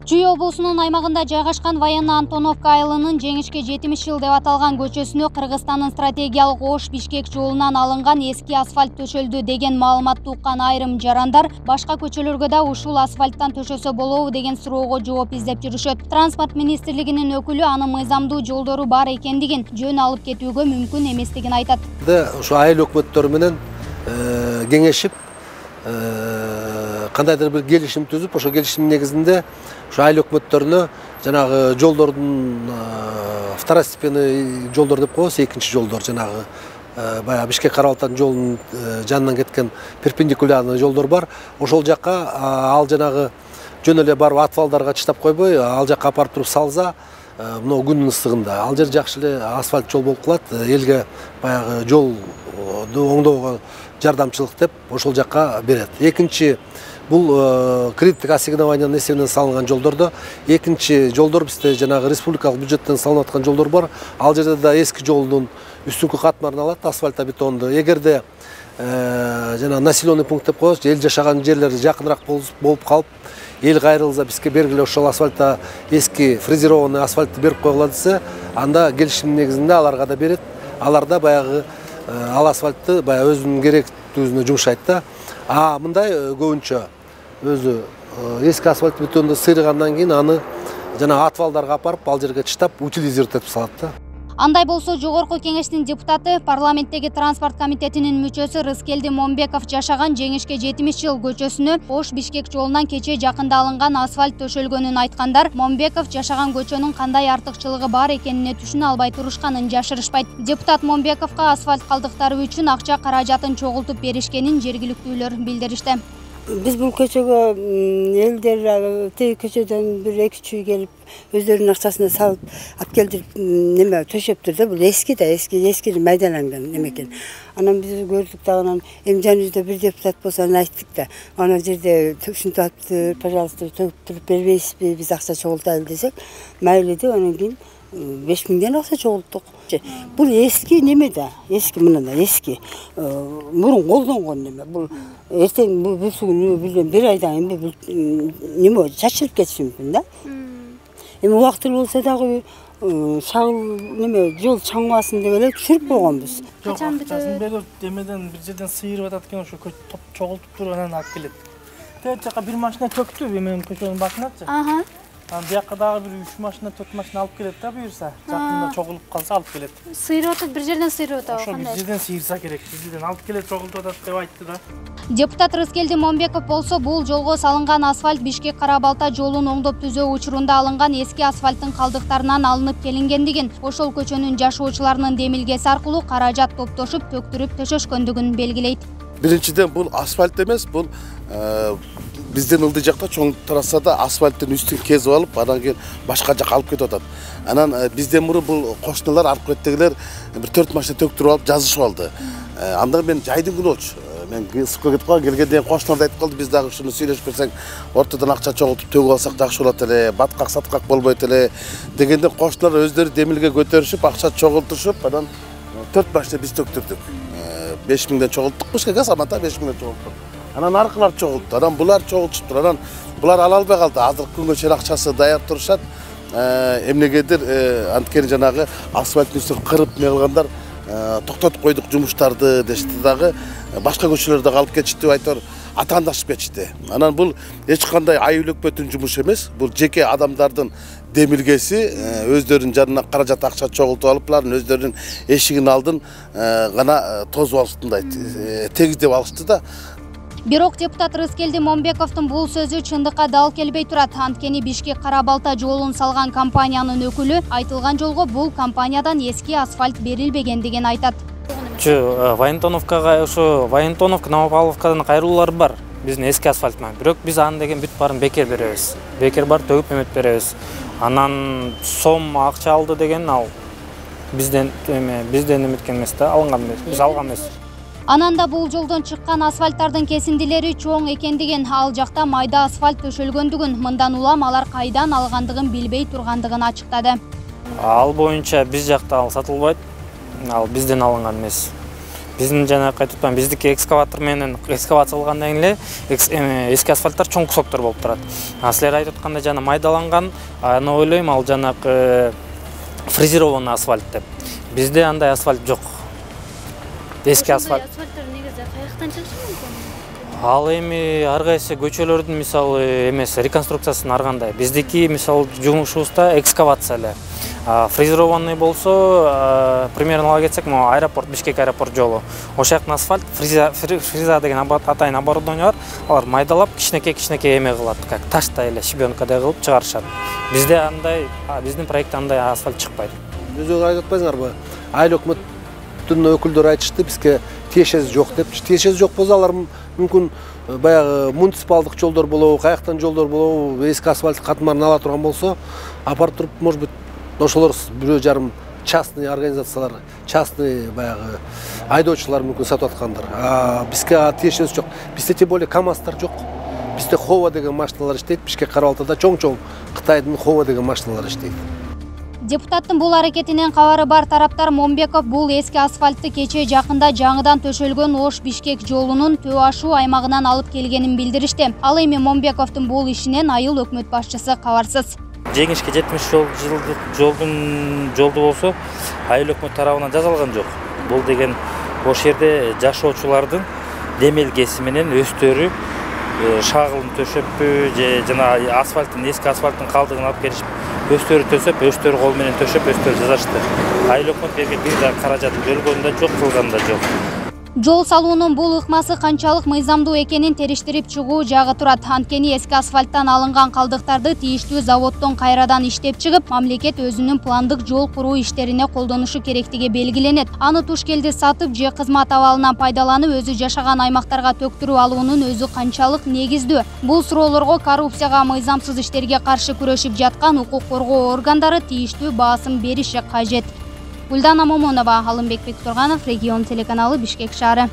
Чүй облусунун аймагында жайгашкан Военно-Антоновка айылынын жеңишке 70 жыл деп аталган көчөсүнө Кыргызстандын стратегиялык Ош-Бишкек жолунан алынган эски асфальт төшөлдү деген маалыматты уккан айрым жарандар башка көчөлөргө да ушул асфальттан төшөсө болобу деген суроого жооп издеп жүрүшөт. Транспорт министрлигинин өкүлү анын мыйзамдуу жолдору бар экендигин, жөн алып кетүүгө мүмкүн эместигин айтат. Ушу айыл өкмөттөрү менен кеңешип кандайдыр бир келишим түзүп, ошо келишимдин негизинде ушу айыл өкмөттөрүнө жанагы жолдордун второстепенный жолдор деп коебуз, экинчи жолдор, жанагы баягы Бишкек Кара-Балтанын жолунун жанынан кеткен перпендикулярный жолдор бар. Ошол жакка ал жанагы жөн эле барып атвалдарга чыштап койбой, ал жакка апарып туруп салса, мына күндүн ысыгында ал жер жакшы эле асфальт жол болуп калат. Элге баягы жолду оңдоого жардамчылык деп ошол жакка берет. Экинчи бул кредиттик ассигнованиянын эсебинен салынган жолдордо, экинчи жолдор бизде жанагы республикалык бюджеттен салынып аткан жолдор бар. Ал жерде да эски жолдун үстүнкү катмарын алат, асфальтобетонду. Эгерде жана населенный пункт деп коебуз, эл жашаган жерлери жакыныраак болуп калып, эл кайрылса бизге бергиле ошол асфальтта эски фрезерованный асфальтты берип койгула десе, анда келишимдин негизинде аларга да берет. Алар да баягы ал асфальтты баягы өзүнүн керектүүсүнө жумшайт да. Мындай көбүнчө өзү эски асфальт бетонду сыйрыгандан кийин аны жана атвалдарга апарып ал жерге чыштап утилизировать этип салат да. Андай болсо жогорку кеңештин депутаты, парламенттеги транспорт комитетинин мүчөсү Рыскелди Момбеков жашаган жеңишке 70 жыл көчөсүнө Ош-Бишкек жолунан кече жакында алынган асфальт төшөлгөнүн айткандар, Момбеков жашаган көчөнүн кандай артыкчылыгы бар экенине түшүнө албай турушканын жашырышпайт. Депутат Момбековго асфальт калдыктары үчүн акча каражатын чогултуп беришкенин жергиликтүүлөр билдиришти. Биз бул көчөгө элдер тээ көчөдөн бир 2-3 келип өздөрүнүн акчасына салып алып келдирип неме төшөптүр да. Бул эски майдаланган немекен. Анан биз көрдүк да, анан эми жаныбызда бир депутат болсо аны айттык да. Ана жерде ушинтип атыптыр, пожалуйста, төгүп туруп бербейсизби, биз акча чогултайлы десек, майлы деп анан кийин 5000 акча чогулттук. Бул эски неме да, эски мындай эски. Мурун колдонгон неме. Бул эртең бул күнү бир айдан кийин неме чачылып кетиши мүмкүн да. Эми убактылуу болсо дагы шагыл неме жол чаңбасын деп эле түшүрүп койгонбуз. Качан бүтөт? Демеден бир жерден сыйырып атат экен, ошо топ чогултуп туруп анан алып келет. Тет жака бир машина төктү, менин көчөнүн башыначы. Анан бияка дагы бир 3 машина, 4 машина алып келет да, буюрса. Жакында чогулуп калса алып келет. Сыйырып атат, бир жерден сыйырып атат. Ошо бир жерден сыйырса керек, бир жерден алып келет, чогултуп атат деп айтты да. Депутат Рыскелди Момбеков болсо бул жолго салынган асфальт Бишкек Кара-Балта жолун оңдоп түзөө учурунда алынган эски асфальттын калдыктарынан алынып келингендигин, ошол көчөнүн жашоочуларынын демилгеси аркылуу каражат топтошуп төктүрүп төшөшкөндүгүн белгилейт. Биринчиден бул асфальт эмес, бул бизден ылдый жакта чоң трассада асфальттын үстүн кезип алып, анан кийин башка жакка алып кетип атат. Анан бизден мурун бул кошуналар, аркы беттегилер бир 4 машина төктүрүп алып жазышып алды. Анда мен жайдын күнү болчу. Мен ысыкка кетип калган, келгенден кошуналар да айтып калды, биз дагы ушуну сүйлөшүп берсең, ортодон акча чогултуп төгүп алсак жакшы болот эле, баткак саткак болбойт эле дегенде кошуналар өздөрү демилге көтөрүшүп, акча чогултушуп, анан 4 машина биз төктүрдүк. 5000ден чогулттук, Бишкек Самата 5000ден чогулттук. Анан аркылар чогултту, анан булар чогултушуптур, анан булар ала албай калды. Азыркы күнгө чейин акчасы даяр турушат. Эмнегедир анткени жанагы асфальттын үстүн кырып эме кылгандар токтотуп койдук жумуштарды дешти дагы, башка көчөлөрдө алып кетишти деп айтор атаандашып кетишти. Анан бул эч кандай айыл өкмөттүн жумушу эмес, бул жеке адамдардын демилгеси, өздөрүнүн жанына каражат акча чогултуп алып, булардын өздөрүнүн эшигинин алдын гана тозуп алыштындайт, тегиздеп алышты да. Бирок депутат Рыскелди Момбековдун бул сөзү чындыкка дал келбей турат. Анткени Бишкек Кара-Балта жолун салган компаниянын өкүлү айтылган жолго бул компаниядан эски асфальт берилбегендигин айтат. Военно-Антоновкага, ошо Военно-Антоновка, Новопавловкадан кайрылуулар бар. Биздин эски асфальт менен. Бирок биз аны деген бүт баарын бекер беребиз. Бекер бар төгүп эмет беребиз. Анан сом акча алды деген ал бизден эметкен эмес да, алынган эмес. Биз алган эмес. Ананда бул жолдон чыккан асфальттардын кесиндилери чоң экендигин, ал жакта майда асфальт төшөлгөндүгүн, мындан улам алар кайдан алгандыгын билбей тургандыгын ачыктады. Ал боюнча биз жакта ал сатылбайт, ал бизден алынган эмес. Биздин жанагы айтып атпаймынбы, биздики экскаватор менен экскавациялангандан кийин эле эски асфальттар чоң кусоктор болуп турат. Силер айтып аткандай жана майдаланган, аны ойлойм, ал жанагы фрезерованный асфальт деп. Бизде андай асфальт жок. Эски асфальт. Асфальттар негизи каяктан чыгышы мүмкүн? Ал эми ар кайсы көчөлөрдүн мисалы эмес реконструкциясын аргандай. Биздики мисалы жумушубузда экскавация эле. Фрезерованный болсо, примерно ала кетсек, аэропорт, Бишкек аэропорт жолу. Ошол жактын асфальт, фреза деген атайын оборудование бар. Алар майдалап, кичинекей эме кылат, как таштай эле, щебенкадай кылып чыгарышат. Бизде андай, биздин проектте андай асфальт чыкпайт. Өзүңүз айтып атпайсыңарбы? Айыл өкмөттүн өкүлдөрү айтышты, бизге тиешеси жок деп. Тиешеси жок болсо алар мүмкүн баягы муниципалдык жолдор болобу, каяктан жолдор болобу, эски асфальт катмарын ала турган болсо, апарып туруп, может быть, ошолор бирөө жарым частный организациялар, частный баягы айдоочулар мүмкүн сатып аткандыр. Бизге тиешеси жок. Бизде тем более КАМАЗдар жок. Бизде Хова деген машиналар иштейт. Бишкек Кара-Балтада чоң-чоң Кытайдын Хова деген машиналар иштейт. Депутаттын бул аракетинен кабары бар тараптар Момбеков бул эски асфальтты кечээ жакында жаңыдан төшөлгөн Ош-Бишкек жолунун төө ашуу аймагынан алып келгенин билдиришти. Ал эми Момбековдун бул ишинен айыл өкмөт башчысы кабарсыз. Жеңишке 70 жолду болсо айыл өкмөт тарабынан жасалган жок. Бул деген ошол жерде жашоочулардын демелгеси менен өздөрү шагылын төшөппү же жана асфальттын эски асфальттын калдыгын алып келишип өздөрү төсөп, өздөрү кол менен төшөп, өздөрү жасашты. Айыл өкмөт берген бир да каражат бөлгөн да жок, кылган да жок. Жол салуунун бул ыкмасы канчалык мыйзамдуу экенин териштирип чыгуу жагы турат. Анткени эски асфальттан алынган калдыктарды тийиштүү заводдон кайрадан иштеп чыгып, мамлекет өзүнүн пландык жол куруу иштерине колдонушу керектиги белгиленет. Аны туш келди сатып же кызмат абалынан пайдаланып, өзү жашаган аймактарга төктүрүп алуунун өзү канчалык негиздүү? Бул суроолорго коррупцияга, мыйзамсыз иштерге каршы күрөшүп жаткан укук коргоо органдары тийиштүү баасым бериши кажет. Гүлдана Момонова, Алымбек Бектурганов, Регион телеканалы, Бишкек шаары.